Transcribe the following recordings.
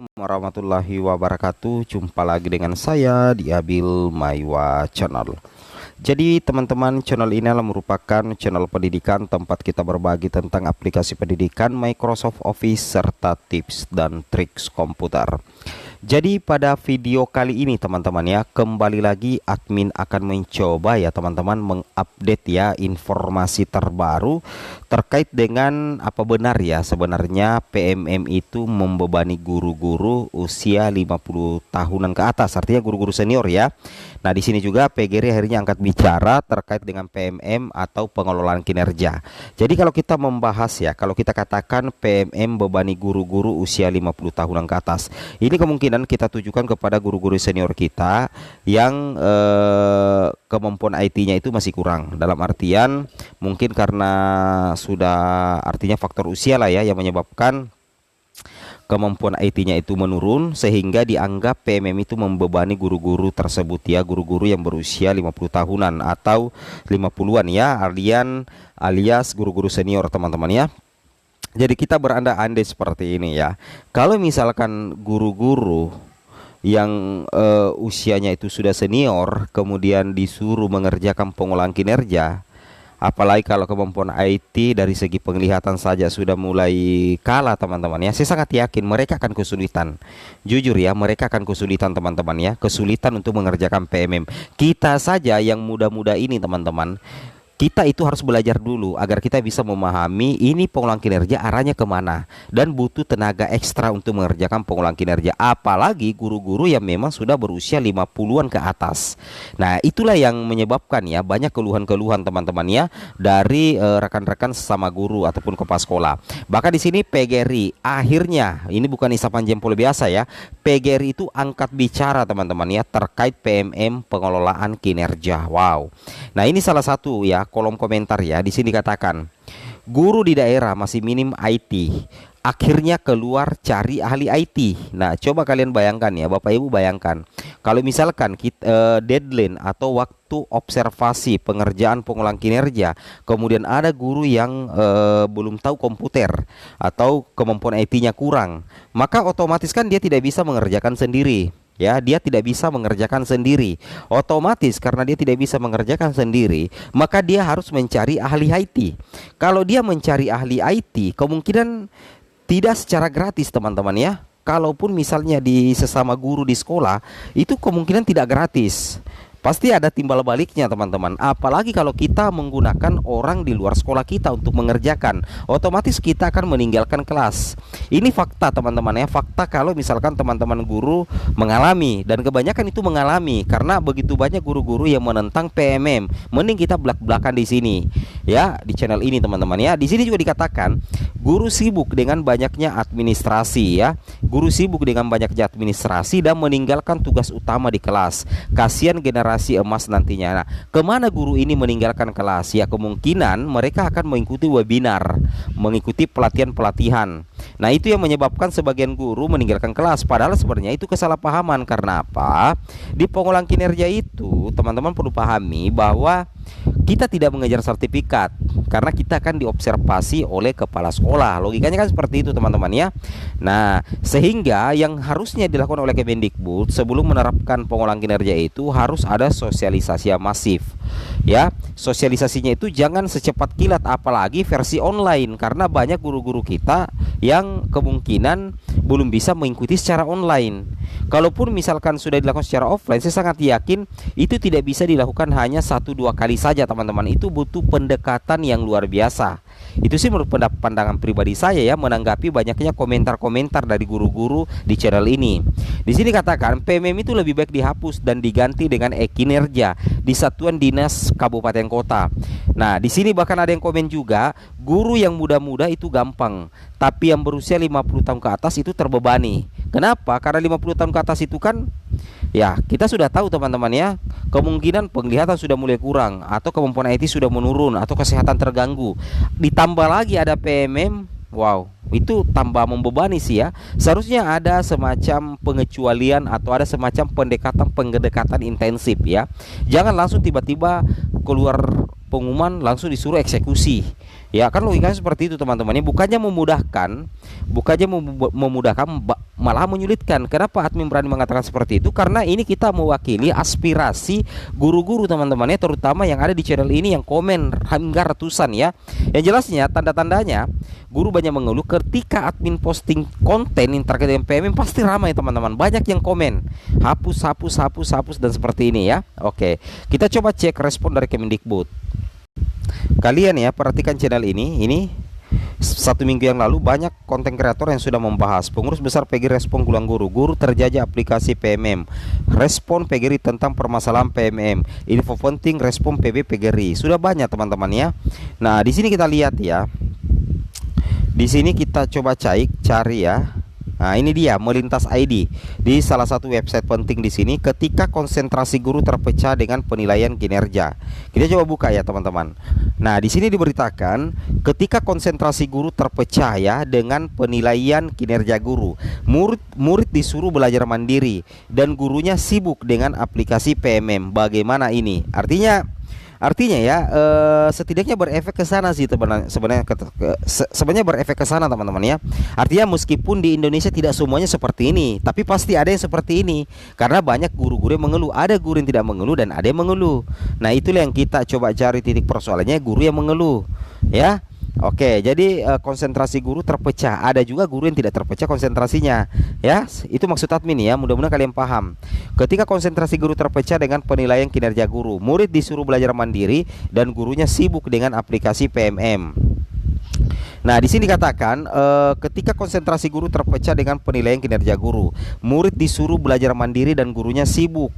Warahmatullahi wabarakatuh. Jumpa lagi dengan saya di Abil Maiwa Channel. Jadi teman-teman, channel ini adalah merupakan channel pendidikan tempat kita berbagi tentang aplikasi pendidikan Microsoft Office serta tips dan triks komputer. Jadi pada video kali ini teman-teman ya, kembali lagi admin akan mencoba ya teman-teman mengupdate ya informasi terbaru terkait dengan apa benar ya sebenarnya PMM itu membebani guru-guru usia 50 tahunan ke atas, artinya guru-guru senior ya. Nah, di sini juga PGRI akhirnya angkat bicara terkait dengan PMM atau pengelolaan kinerja. Jadi kalau kita membahas ya, kalau kita katakan PMM bebani guru-guru usia 50 tahunan ke atas, ini kemungkinan kita tujukan kepada guru-guru senior kita yang kemampuan IT-nya itu masih kurang. Dalam artian mungkin karena sudah artinya faktor usia lah ya yang menyebabkan kemampuan IT-nya itu menurun sehingga dianggap PMM itu membebani guru-guru tersebut ya, guru-guru yang berusia 50 tahunan atau 50-an ya, alias guru-guru senior teman-teman ya. Jadi kita berandai-andai seperti ini ya. Kalau misalkan guru-guru yang usianya itu sudah senior kemudian disuruh mengerjakan pengolahan kinerja, apalagi kalau kemampuan IT dari segi penglihatan saja sudah mulai kalah teman-teman ya, saya sangat yakin mereka akan kesulitan. Jujur ya, mereka akan kesulitan teman-teman ya, kesulitan untuk mengerjakan PMM. Kita saja yang muda-muda ini teman-teman, kita itu harus belajar dulu agar kita bisa memahami ini pengolahan kinerja arahnya kemana, dan butuh tenaga ekstra untuk mengerjakan pengolahan kinerja, apalagi guru-guru yang memang sudah berusia 50-an ke atas. Nah, itulah yang menyebabkan ya banyak keluhan-keluhan teman-teman ya dari rekan-rekan sesama guru ataupun kepala sekolah. Bahkan di sini PGRI akhirnya, ini bukan isapan jempol biasa ya, PGRI itu angkat bicara teman-teman ya terkait PMM pengelolaan kinerja. Wow. Nah, ini salah satu ya kolom komentar ya. Di sini dikatakan guru di daerah masih minim IT, akhirnya keluar cari ahli IT. Nah, coba kalian bayangkan ya, Bapak Ibu bayangkan kalau misalkan kita, deadline atau waktu observasi pengerjaan pengolahan kinerja, kemudian ada guru yang belum tahu komputer atau kemampuan IT-nya kurang, maka otomatis kan dia tidak bisa mengerjakan sendiri. Ya, dia tidak bisa mengerjakan sendiri. Otomatis karena dia tidak bisa mengerjakan sendiri, maka dia harus mencari ahli IT. Kalau dia mencari ahli IT, kemungkinan tidak secara gratis teman-teman ya. Kalaupun misalnya di sesama guru di sekolah, itu kemungkinan tidak gratis. Pasti ada timbal baliknya teman-teman. Apalagi kalau kita menggunakan orang di luar sekolah kita untuk mengerjakan, otomatis kita akan meninggalkan kelas. Ini fakta teman-teman ya, fakta kalau misalkan teman-teman guru mengalami, dan kebanyakan itu mengalami karena begitu banyak guru-guru yang menentang PMM. Mending kita belak-belakan di sini ya, di channel ini teman-teman ya. Di sini juga dikatakan guru sibuk dengan banyaknya administrasi ya. Guru sibuk dengan banyaknya administrasi dan meninggalkan tugas utama di kelas. Kasihan generasi emas nantinya. Nah, kemana guru ini meninggalkan kelas? Ya, kemungkinan mereka akan mengikuti webinar, mengikuti pelatihan-pelatihan. Nah, itu yang menyebabkan sebagian guru meninggalkan kelas. Padahal sebenarnya itu kesalahpahaman. Karena apa? Di pengolahan kinerja itu teman-teman perlu pahami bahwa kita tidak mengejar sertifikat karena kita akan diobservasi oleh kepala sekolah. Logikanya kan seperti itu teman-teman ya. Nah, sehingga yang harusnya dilakukan oleh Kemendikbud sebelum menerapkan pengolahan kinerja itu harus ada sosialisasi yang masif. Ya, sosialisasinya itu jangan secepat kilat, apalagi versi online, karena banyak guru-guru kita yang kemungkinan belum bisa mengikuti secara online. Kalaupun misalkan sudah dilakukan secara offline, saya sangat yakin itu tidak bisa dilakukan hanya 1-2 kali saja teman-teman. Itu butuh pendekatan yang luar biasa. Itu sih menurut pandangan pribadi saya ya, menanggapi banyaknya komentar-komentar dari guru-guru di channel ini. Di sini katakan PMM itu lebih baik dihapus dan diganti dengan e-kinerja di satuan dinas kabupaten kota. Nah, di sini bahkan ada yang komen juga, guru yang muda-muda itu gampang, tapi yang berusia 50 tahun ke atas itu terbebani. Kenapa? Karena 50 tahun ke atas itu kan ya, kita sudah tahu teman-teman ya, kemungkinan penglihatan sudah mulai kurang, atau kemampuan IT sudah menurun, atau kesehatan terganggu. Ditambah lagi ada PMM, wow, itu tambah membebani sih ya. Seharusnya ada semacam pengecualian atau ada semacam pendekatan intensif ya. Jangan langsung tiba-tiba keluar pengumuman langsung disuruh eksekusi Ya kan logikanya seperti itu teman-teman. Ini bukannya memudahkan, memudahkan, malah menyulitkan. Kenapa admin berani mengatakan seperti itu? Karena ini kita mewakili aspirasi guru-guru teman-teman ya, terutama yang ada di channel ini yang komen hingga ratusan ya. Yang jelasnya tanda-tandanya guru banyak mengeluh ketika admin posting konten yang terkait dengan PMM pasti ramai teman-teman. Banyak yang komen hapus dan seperti ini ya. Oke, kita coba cek respon dari Kemendikbud. Kalian ya perhatikan channel ini 1 minggu yang lalu banyak konten kreator yang sudah membahas. Pengurus besar PGRI respon gulang guru terjajah aplikasi PMM, respon PGRI tentang permasalahan PMM, info penting respon PB PGRI. Sudah banyak teman-teman ya. Nah, di sini kita lihat ya. Di sini kita coba cari ya. Nah, ini dia Melintas ID di salah satu website penting di sini. Ketika konsentrasi guru terpecah dengan penilaian kinerja. Kita coba buka ya teman-teman. Nah, di sini diberitakan ketika konsentrasi guru terpecah ya dengan penilaian kinerja guru. Murid disuruh belajar mandiri dan gurunya sibuk dengan aplikasi PMM. Bagaimana ini? Artinya ya setidaknya berefek ke sana sih sebenarnya berefek ke sana teman-teman ya. Artinya meskipun di Indonesia tidak semuanya seperti ini, tapi pasti ada yang seperti ini. Karena banyak guru-guru yang mengeluh, ada guru yang tidak mengeluh dan ada yang mengeluh. Nah, itulah yang kita coba cari titik persoalannya, guru yang mengeluh ya. Oke, jadi konsentrasi guru terpecah. Ada juga guru yang tidak terpecah konsentrasinya. Ya, itu maksud admin ya. Mudah-mudahan kalian paham. Ketika konsentrasi guru terpecah dengan penilaian kinerja guru, murid disuruh belajar mandiri dan gurunya sibuk dengan aplikasi PMM. Nah, di sini dikatakan ketika konsentrasi guru terpecah dengan penilaian kinerja guru, murid disuruh belajar mandiri dan gurunya sibuk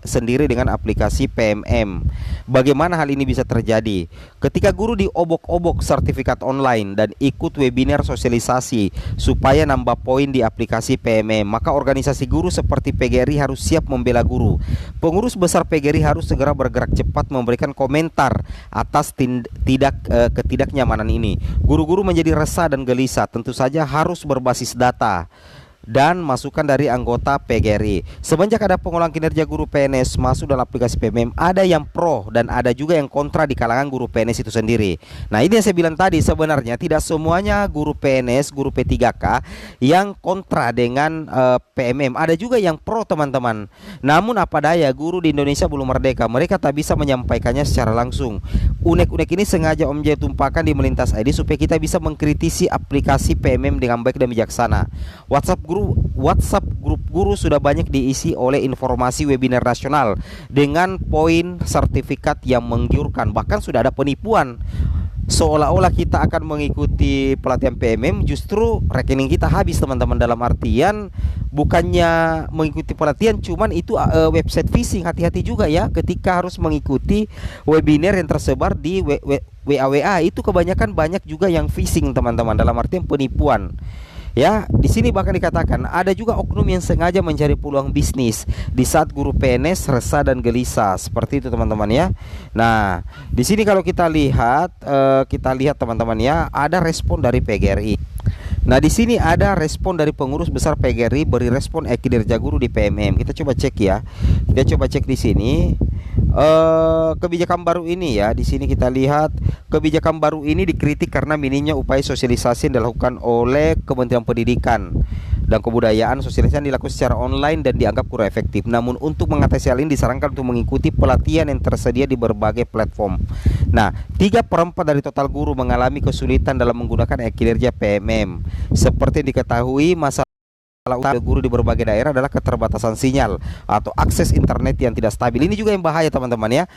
sendiri dengan aplikasi PMM. Bagaimana hal ini bisa terjadi? Ketika guru diobok-obok sertifikat online dan ikut webinar sosialisasi supaya nambah poin di aplikasi PMM, maka organisasi guru seperti PGRI harus siap membela guru. Pengurus besar PGRI harus segera bergerak cepat memberikan komentar atas ketidaknyamanan ini. Guru-guru menjadi resah dan gelisah, tentu saja harus berbasis data dan masukan dari anggota PGRI. Semenjak ada pengulang kinerja guru PNS masuk dalam aplikasi PMM, ada yang pro dan ada juga yang kontra di kalangan guru PNS itu sendiri. Nah, ini yang saya bilang tadi, sebenarnya tidak semuanya guru PNS, guru P3K yang kontra dengan PMM. Ada juga yang pro teman-teman. Namun apa daya, guru di Indonesia belum merdeka. Mereka tak bisa menyampaikannya secara langsung. Unek-unek ini sengaja Om Jaya tumpahkan di Melintas ID supaya kita bisa mengkritisi aplikasi PMM dengan baik dan bijaksana. WhatsApp grup guru sudah banyak diisi oleh informasi webinar nasional dengan poin sertifikat yang menggiurkan. Bahkan sudah ada penipuan seolah-olah kita akan mengikuti pelatihan PMM, justru rekening kita habis teman-teman. Dalam artian bukannya mengikuti pelatihan, cuman itu website phishing. Hati-hati juga ya ketika harus mengikuti webinar yang tersebar di WA. Itu kebanyakan banyak juga yang phishing teman-teman, dalam artian penipuan. Ya, di sini bahkan dikatakan ada juga oknum yang sengaja mencari peluang bisnis di saat guru PNS resah dan gelisah. Seperti itu teman-teman ya. Nah, di sini kalau kita lihat teman-teman ya, ada respon dari PGRI. Nah, di sini ada respon dari pengurus besar PGRI beri respon kinerja guru di PMM. Kita coba cek ya. Kita coba cek di sini. Kebijakan baru ini ya, di sini kita lihat kebijakan baru ini dikritik karena minimnya upaya sosialisasi yang dilakukan oleh Kementerian Pendidikan dan Kebudayaan. Sosialisasi yang dilakukan secara online dan dianggap kurang efektif. Namun untuk mengatasi hal ini disarankan untuk mengikuti pelatihan yang tersedia di berbagai platform. Nah, 3/4 dari total guru mengalami kesulitan dalam menggunakan kinerja PMM. Seperti diketahui, masalah utama guru di berbagai daerah adalah keterbatasan sinyal atau akses internet yang tidak stabil. Ini juga yang bahaya teman-teman ya.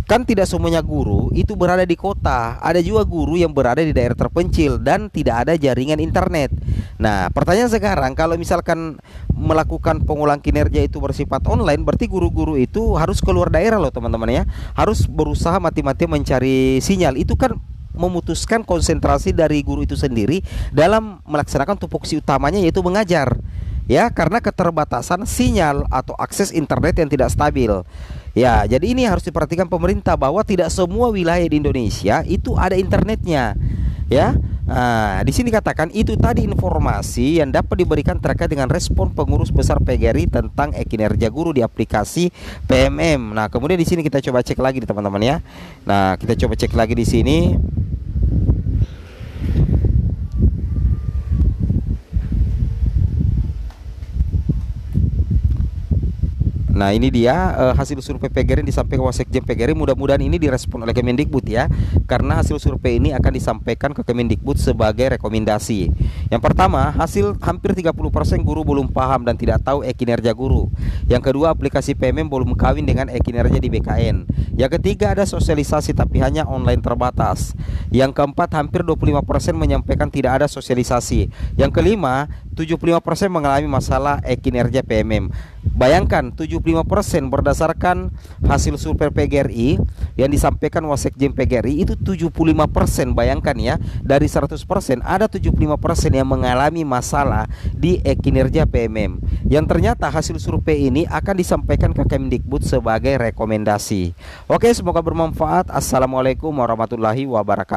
Kan tidak semuanya guru itu berada di kota. Ada juga guru yang berada di daerah terpencil dan tidak ada jaringan internet. Nah, pertanyaan sekarang, kalau misalkan melakukan pengulang kinerja itu bersifat online, berarti guru-guru itu harus keluar daerah loh teman-teman ya. Harus berusaha mati-mati mencari sinyal. Itu kan memutuskan konsentrasi dari guru itu sendiri dalam melaksanakan tupoksi utamanya, yaitu mengajar ya, karena keterbatasan sinyal atau akses internet yang tidak stabil ya. Jadi ini harus diperhatikan pemerintah bahwa tidak semua wilayah di Indonesia itu ada internetnya ya. Nah, di sini katakan itu tadi informasi yang dapat diberikan terkait dengan respon pengurus besar PGRI tentang kinerja guru di aplikasi PMM. Nah, kemudian di sini kita coba cek lagi teman-teman ya. Nah, kita coba cek lagi di sini. Nah, ini dia hasil survei PGRI yang disampaikan Wasekjen PGRI. Mudah-mudahan ini direspon oleh Kemendikbud ya, karena hasil survei ini akan disampaikan ke Kemendikbud sebagai rekomendasi. Yang pertama, hasil hampir 30% guru belum paham dan tidak tahu kinerja guru. Yang kedua, aplikasi PMM belum kawin dengan kinerja di BKN. Yang ketiga, ada sosialisasi tapi hanya online terbatas. Yang keempat, hampir 25% menyampaikan tidak ada sosialisasi. Yang kelima, 75% mengalami masalah kinerja PMM. Bayangkan 75% berdasarkan hasil survei PGRI yang disampaikan Wasekjen PGRI itu 75%. Bayangkan ya, dari 100% ada 75% yang mengalami masalah di kinerja PMM. Yang ternyata hasil survei ini akan disampaikan ke Kemdikbud sebagai rekomendasi. Oke, semoga bermanfaat. Assalamualaikum warahmatullahi wabarakatuh.